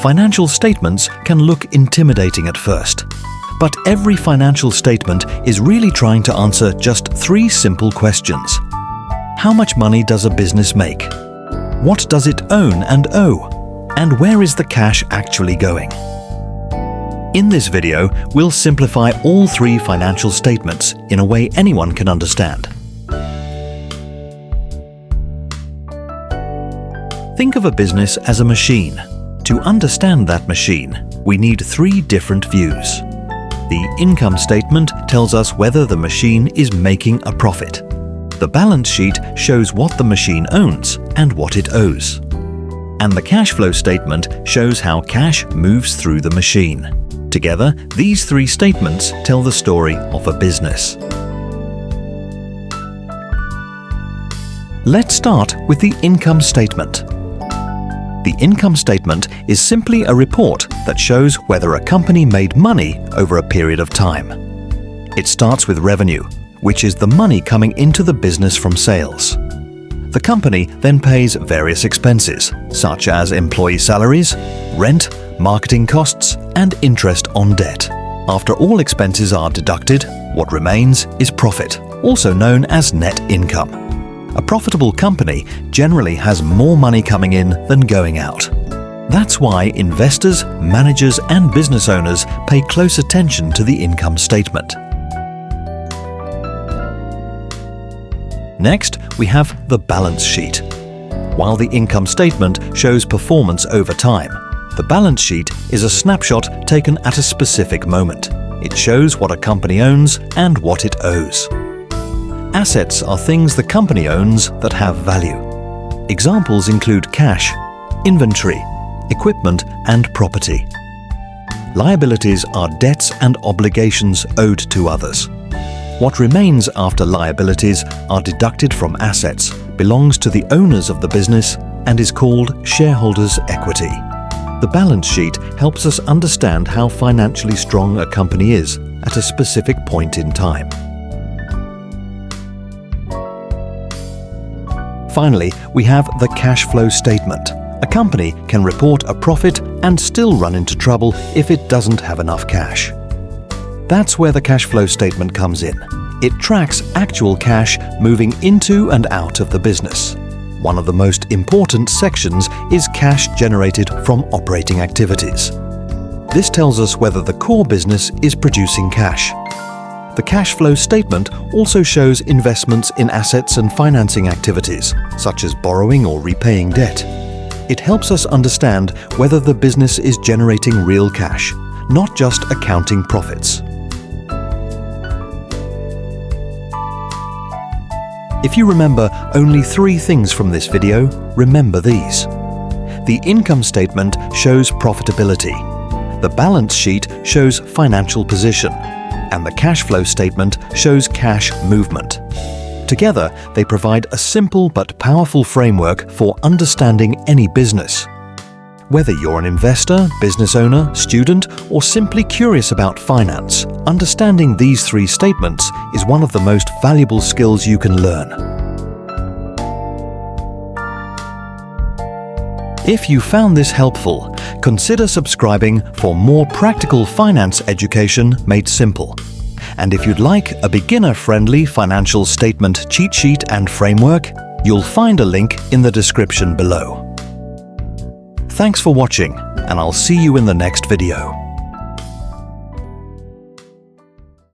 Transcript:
Financial statements can look intimidating at first, but every financial statement is really trying to answer just 3 simple questions. How much money does a business make? What does it own and owe? And where is the cash actually going? In this video, we'll simplify all 3 financial statements in a way anyone can understand. Think of a business as a machine. To understand that machine, we need 3 different views. The income statement tells us whether the machine is making a profit. The balance sheet shows what the machine owns and what it owes. And the cash flow statement shows how cash moves through the machine. Together, these 3 statements tell the story of a business. Let's start with the income statement. The income statement is simply a report that shows whether a company made money over a period of time. It starts with revenue, which is the money coming into the business from sales. The company then pays various expenses, such as employee salaries, rent, marketing costs, and interest on debt. After all expenses are deducted, what remains is profit, also known as net income. A profitable company generally has more money coming in than going out. That's why investors, managers, and business owners pay close attention to the income statement. Next, we have the balance sheet. While the income statement shows performance over time, the balance sheet is a snapshot taken at a specific moment. It shows what a company owns and what it owes. Assets are things the company owns that have value. Examples include cash, inventory, equipment, and property. Liabilities are debts and obligations owed to others. What remains after liabilities are deducted from assets, belongs to the owners of the business, and is called shareholders' equity. The balance sheet helps us understand how financially strong a company is at a specific point in time. Finally, we have the cash flow statement. A company can report a profit and still run into trouble if it doesn't have enough cash. That's where the cash flow statement comes in. It tracks actual cash moving into and out of the business. One of the most important sections is cash generated from operating activities. This tells us whether the core business is producing cash. The cash flow statement also shows investments in assets and financing activities, such as borrowing or repaying debt. It helps us understand whether the business is generating real cash, not just accounting profits. If you remember only 3 things from this video, remember these. The income statement shows profitability. The balance sheet shows financial position. And the cash flow statement shows cash movement. Together, they provide a simple but powerful framework for understanding any business. Whether you're an investor, business owner, student, or simply curious about finance, understanding these 3 statements is one of the most valuable skills you can learn. If you found this helpful, consider subscribing for more practical finance education made simple. And if you'd like a beginner-friendly financial statement cheat sheet and framework, you'll find a link in the description below. Thanks for watching, and I'll see you in the next video.